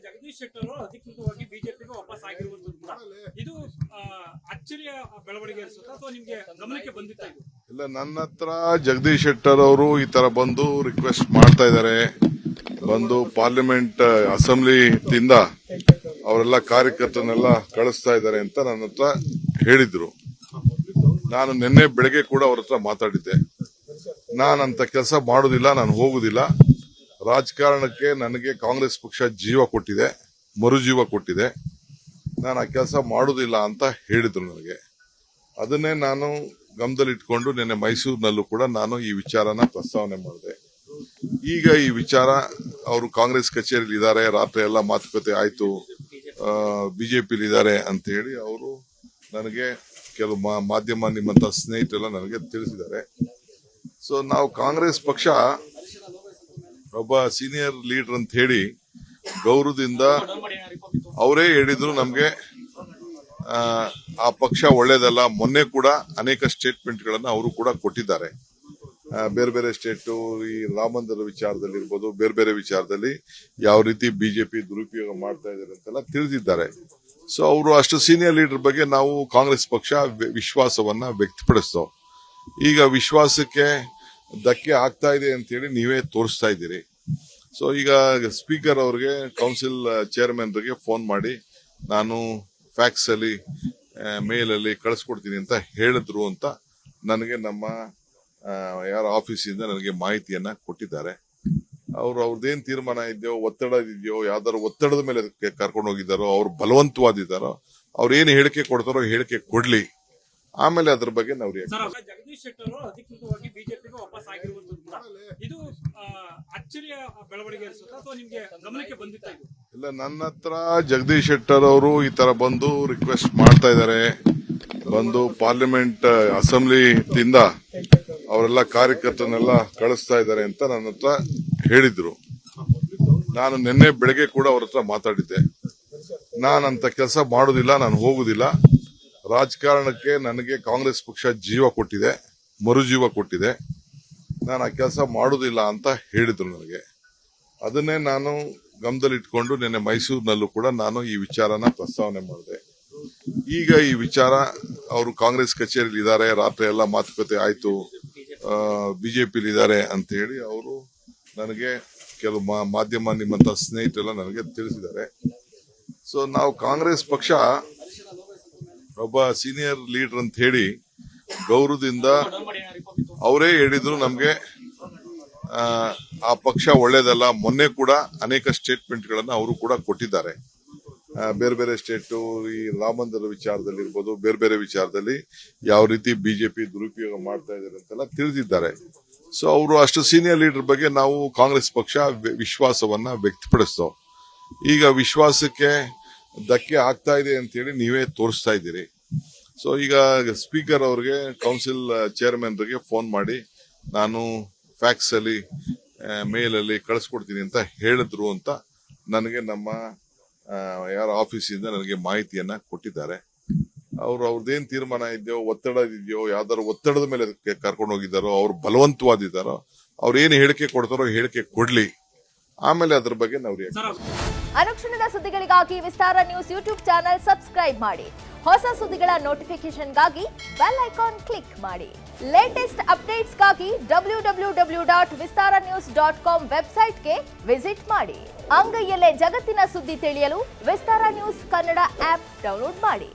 ಜಗದೀಶ್ ಶೆಟ್ಟರ್ ಅವರು ಅಧಿಕೃತವಾಗಿ ಬಿಜೆಪಿಗೆ ವಾಪಸ್ ಆಗಿರುವಂತದ್ದು ಕೂಡ ಇದು ಅಚ್ಚರಿಯ ಬೆಳವಣಿಗೆ ಅನ್ಸುತ್ತಾ ಅಥವಾ ನಿಮಗೆ ಗಮನಕ್ಕೆ ಬಂದಿತ್ತಾ ಇದು? ಇಲ್ಲ, ನನ್ನ ಹತ್ರ ಜಗದೀಶ್ ಶೆಟ್ಟರ್ ಅವರು ಈ ತರ ಬಂದು ರಿಕ್ವೆಸ್ಟ್ ಮಾಡ್ತಾ ಇದ್ದಾರೆ. ಬಂದು ಪಾರ್ಲಿಮೆಂಟ್ ಅಸೆಂಬ್ಲಿದಿಂದ ಅವರೆಲ್ಲ ಕಾರ್ಯಕರ್ತರನ್ನೆಲ್ಲ ಕಳಿಸ್ತಾ ಇದ್ದಾರೆ ಅಂತ ನನ್ನ ಹತ್ರ ಹೇಳಿದ್ರು. ನಾನು ನಿನ್ನೆ ಬೆಳಗ್ಗೆ ಕೂಡ ಅವ್ರ ಹತ್ರ ಮಾತಾಡಿದ್ದೆ. ನಾನಂತ ಕೆಲಸ ಮಾಡೋದಿಲ್ಲ, ನಾನು ಹೋಗುದಿಲ್ಲ. ರಾಜಕಾರಣಕ್ಕೆ ನನಗೆ ಕಾಂಗ್ರೆಸ್ ಪಕ್ಷ ಜೀವ ಕೊಟ್ಟಿದೆ, ಮರುಜೀವ ಕೊಟ್ಟಿದೆ. ನಾನು ಆ ಕೆಲಸ ಮಾಡೋದಿಲ್ಲ ಅಂತ ಹೇಳಿದ್ರು ನನಗೆ. ಅದನ್ನೇ ನಾನು ಗಮನದಲ್ಲಿಟ್ಕೊಂಡು ನಿನ್ನೆ ಮೈಸೂರಿನಲ್ಲೂ ಕೂಡ ನಾನು ಈ ವಿಚಾರನ ಪ್ರಸ್ತಾವನೆ ಮಾಡಿದೆ. ಈಗ ಈ ವಿಚಾರ ಅವರು ಕಾಂಗ್ರೆಸ್ ಕಚೇರಿಯಲ್ಲಿ ಇದ್ದಾರೆ, ರಾತ್ರಿ ಎಲ್ಲ ಮಾತುಕತೆ ಆಯ್ತು, ಬಿಜೆಪಿಲಿ ಇದ್ದಾರೆ ಅಂತ ಹೇಳಿ ಅವರು ನನಗೆ ಕೆಲವು ಮಾಧ್ಯಮ ನಿಮ್ಮಂತ ಸ್ನೇಹಿತರೆಲ್ಲ ನನಗೆ ತಿಳಿಸಿದ್ದಾರೆ. ಸೊ ನಾವು ಕಾಂಗ್ರೆಸ್ ಪಕ್ಷ ಒಬ್ಬ ಸೀನಿಯರ್ ಲೀಡರ್ ಅಂತ ಹೇಳಿ ಗೌರವದಿಂದ ಅವರೇ ಹೇಳಿದ್ರು ನಮ್ಗೆ ಆ ಪಕ್ಷ ಒಳ್ಳೇದಲ್ಲ. ಮೊನ್ನೆ ಕೂಡ ಅನೇಕ ಸ್ಟೇಟ್ಮೆಂಟ್ ಗಳನ್ನ ಅವರು ಕೂಡ ಕೊಟ್ಟಿದ್ದಾರೆ. ಬೇರೆ ಬೇರೆ ಸ್ಟೇಟ್ ಈ ರಾಮ ಮಂದಿರ ವಿಚಾರದಲ್ಲಿ ಇರ್ಬೋದು, ಬೇರೆ ಬೇರೆ ವಿಚಾರದಲ್ಲಿ ಯಾವ ರೀತಿ ಬಿಜೆಪಿ ದುರುಪಯೋಗ ಮಾಡ್ತಾ ಇದ್ದಾರೆ ಅಂತೆಲ್ಲ ತಿಳಿದಿದ್ದಾರೆ. ಸೊ ಅವರು ಅಷ್ಟು ಸೀನಿಯರ್ ಲೀಡರ್ ಬಗ್ಗೆ ನಾವು ಕಾಂಗ್ರೆಸ್ ಪಕ್ಷ ವಿಶ್ವಾಸವನ್ನ ವ್ಯಕ್ತಪಡಿಸ್ತೋ. ಈಗ ವಿಶ್ವಾಸಕ್ಕೆ ಧಕ್ಕೆ ಆಗ್ತಾ ಇದೆ ಅಂತ ಹೇಳಿ ನೀವೇ ತೋರಿಸ್ತಾ ಇದ್ದೀರಿ. ಸೊ ಈಗ ಸ್ಪೀಕರ್ ಅವ್ರಿಗೆ, ಕೌನ್ಸಿಲ್ ಚೇರ್ಮನ್ರಿಗೆ ಫೋನ್ ಮಾಡಿ ನಾನು ಫ್ಯಾಕ್ಸ್ ಅಲ್ಲಿ ಮೇಲ್ ಅಲ್ಲಿ ಕಳಿಸ್ಕೊಡ್ತೀನಿ ಅಂತ ಹೇಳಿದ್ರು ಅಂತ ನನಗೆ ನಮ್ಮ ಯಾರ ಆಫೀಸಿಂದ ನನಗೆ ಮಾಹಿತಿಯನ್ನ ಕೊಟ್ಟಿದ್ದಾರೆ. ಅವ್ರದ್ದೇನ್ ತೀರ್ಮಾನ ಇದೆಯೋ, ಒತ್ತಡ ಇದೆಯೋ, ಯಾವ್ದಾದ್ರು ಒತ್ತಡದ ಮೇಲೆ ಕರ್ಕೊಂಡು ಹೋಗಿದ್ದಾರೋ, ಅವ್ರು ಬಲವಂತವಾದಿದ್ದಾರೋ, ಅವ್ರು ಏನು ಹೇಳಿಕೆ ಕೊಡ್ತಾರೋ ಹೇಳಿಕೆ ಕೊಡ್ಲಿ, ಆಮೇಲೆ ಅದ್ರ ಬಗ್ಗೆ ನಾವು ಜಗದೀಶ್ ಶೆಟ್ಟರ್ ಅವರು ಅಧಿಕೃತವಾಗಿ ಬಿಜೆಪಿಗೆ ವಾಪಸ್ ಆಗಿರುವಂತದ್ದು ಕೂಡ ಇದು ಅಚ್ಚರಿಯ ಬೆಳವಣಿಗೆ ಅನ್ಸುತ್ತಾ ಅಥವಾ ನಿಮಗೆ ಗಮನಕ್ಕೆ ಬಂದಿತ್ತಾ ಇದು? ಇಲ್ಲ, ನನ್ನ ಹತ್ರ ಜಗದೀಶ್ ಶೆಟ್ಟರ್ ಅವರು ಈ ತರ ಬಂದು ರಿಕ್ವೆಸ್ಟ್ ಮಾಡ್ತಾ ಇದ್ದಾರೆ. ಬಂದು ಪಾರ್ಲಿಮೆಂಟ್ ಅಸೆಂಬ್ಲಿದಿಂದ ಅವರೆಲ್ಲ ಕಾರ್ಯಕರ್ತರನ್ನೆಲ್ಲ ಕಳಿಸ್ತಾ ಇದ್ದಾರೆ ಅಂತ ನನ್ನ ಹತ್ರ ಹೇಳಿದ್ರು. ನಾನು ನಿನ್ನೆ ಬೆಳಗ್ಗೆ ಕೂಡ ಅವ್ರ ಹತ್ರ ಮಾತಾಡಿದ್ದೆ. ನಾನಂತ ಕೆಲಸ ಮಾಡೋದಿಲ್ಲ, ನಾನು ಹೋಗುದಿಲ್ಲ. ರಾಜಕಾರಣಕ್ಕೆ ನನಗೆ ಕಾಂಗ್ರೆಸ್ ಪಕ್ಷ ಜೀವ ಕೊಟ್ಟಿದೆ, ಮರುಜೀವ ಕೊಟ್ಟಿದೆ. ನಾನು ಆ ಕೆಲಸ ಮಾಡೋದಿಲ್ಲ ಅಂತ ಹೇಳಿದ್ರು ನನಗೆ. ಅದನ್ನೇ ನಾನು ಗಮನದಲ್ಲಿಟ್ಕೊಂಡು ನಿನ್ನೆ ಮೈಸೂರಿನಲ್ಲೂ ಕೂಡ ನಾನು ಈ ವಿಚಾರನ ಪ್ರಸ್ತಾವನೆ ಮಾಡಿದೆ. ಈಗ ಈ ವಿಚಾರ ಅವರು ಕಾಂಗ್ರೆಸ್ ಕಚೇರಿಯಲ್ಲಿ ಇದ್ದಾರೆ, ರಾತ್ರಿ ಎಲ್ಲ ಮಾತುಕತೆ ಆಯ್ತು, ಬಿಜೆಪಿಲಿ ಇದ್ದಾರೆ ಅಂತ ಹೇಳಿ ಅವರು ನನಗೆ ಕೆಲವು ಮಾಧ್ಯಮ ನಿಮ್ಮಂತ ಸ್ನೇಹಿತರೆಲ್ಲ ನನಗೆ ತಿಳಿಸಿದ್ದಾರೆ. ಸೊ ನಾವು ಕಾಂಗ್ರೆಸ್ ಪಕ್ಷ ಒಬ್ಬ ಸೀನಿಯರ್ ಲೀಡರ್ ಅಂತ ಹೇಳಿ ಗೌರವದಿಂದ ಅವರೇ ಹೇಳಿದ್ರು ನಮ್ಗೆ ಆ ಪಕ್ಷ ಒಳ್ಳೇದಲ್ಲ. ಮೊನ್ನೆ ಕೂಡ ಅನೇಕ ಸ್ಟೇಟ್ಮೆಂಟ್ ಗಳನ್ನ ಅವರು ಕೂಡ ಕೊಟ್ಟಿದ್ದಾರೆ. ಬೇರೆ ಬೇರೆ ಸ್ಟೇಟ್ ಈ ರಾಮ ಮಂದಿರ ವಿಚಾರದಲ್ಲಿ ಇರ್ಬೋದು, ಬೇರೆ ಬೇರೆ ವಿಚಾರದಲ್ಲಿ ಯಾವ ರೀತಿ ಬಿಜೆಪಿ ದುರುಪಯೋಗ ಮಾಡ್ತಾ ಇದ್ದಾರೆ ಅಂತೆಲ್ಲ ತಿಳಿದಿದ್ದಾರೆ. ಸೊ ಅವರು ಅಷ್ಟು ಸೀನಿಯರ್ ಲೀಡರ್ ಬಗ್ಗೆ ನಾವು ಕಾಂಗ್ರೆಸ್ ಪಕ್ಷ ವಿಶ್ವಾಸವನ್ನ ವ್ಯಕ್ತಪಡಿಸ್ತೋ. ಈಗ ವಿಶ್ವಾಸಕ್ಕೆ ಧಕ್ಕೆ ಆಗ್ತಾ ಇದೆ ಅಂತ ಹೇಳಿ ನೀವೇ ತೋರಿಸ್ತಾ ಇದ್ದೀರಿ. ಸೊ ಈಗ ಸ್ಪೀಕರ್ ಅವ್ರಿಗೆ, ಕೌನ್ಸಿಲ್ ಚೇರ್ಮನ್ರಿಗೆ ಫೋನ್ ಮಾಡಿ ನಾನು ಫ್ಯಾಕ್ಸ್ ಅಲ್ಲಿ ಮೇಲ್ ಅಲ್ಲಿ ಕಳಿಸ್ಕೊಡ್ತೀನಿ ಅಂತ ಹೇಳಿದ್ರು ಅಂತ ನನಗೆ ನಮ್ಮ ಯಾರ ಆಫೀಸಿಂದ ನನಗೆ ಮಾಹಿತಿಯನ್ನ ಕೊಟ್ಟಿದ್ದಾರೆ. ಅವ್ರದ್ದೇನ್ ತೀರ್ಮಾನ ಇದೆಯೋ, ಒತ್ತಡ ಇದೆಯೋ, ಯಾವ್ದಾದ್ರು ಒತ್ತಡದ ಮೇಲೆ ಕರ್ಕೊಂಡು ಹೋಗಿದ್ದಾರೋ, ಅವ್ರು ಬಲವಂತವಾದಿದ್ದಾರೋ, ಅವ್ರು ಏನು ಹೇಳಿಕೆ ಕೊಡ್ತಾರೋ ಹೇಳಿಕೆ ಕೊಡ್ಲಿ, ಆಮೇಲೆ ಅದ್ರ ಬಗ್ಗೆ ನಾವು ಅನುಕ್ಷಣದ ಸುದ್ದಿಗಳಿಗಾಗಿ ವಿಸ್ತಾರ ನ್ಯೂಸ್ ಯೂಟ್ಯೂಬ್ ಚಾನೆಲ್ ಸಬ್ಸ್ಕ್ರೈಬ್ ಮಾಡಿ. ಹೊಸ ಸುದ್ದಿಗಳ ನೋಟಿಫಿಕೇಶನ್ಗಾಗಿ ಬೆಲ್ ಐಕಾನ್ ಕ್ಲಿಕ್ ಮಾಡಿ. ಲೇಟೆಸ್ಟ್ ಅಪ್ಡೇಟ್ಸ್ಗಾಗಿ www.vistaranews.com ವೆಬ್ಸೈಟ್ಗೆ ವಿಸಿಟ್ ಮಾಡಿ. ಅಂಗೈಯಲ್ಲೇ ಜಗತ್ತಿನ ಸುದ್ದಿ ತಿಳಿಯಲು ವಿಸ್ತಾರ ನ್ಯೂಸ್ ಕನ್ನಡ ಆಪ್ ಡೌನ್ಲೋಡ್ ಮಾಡಿ.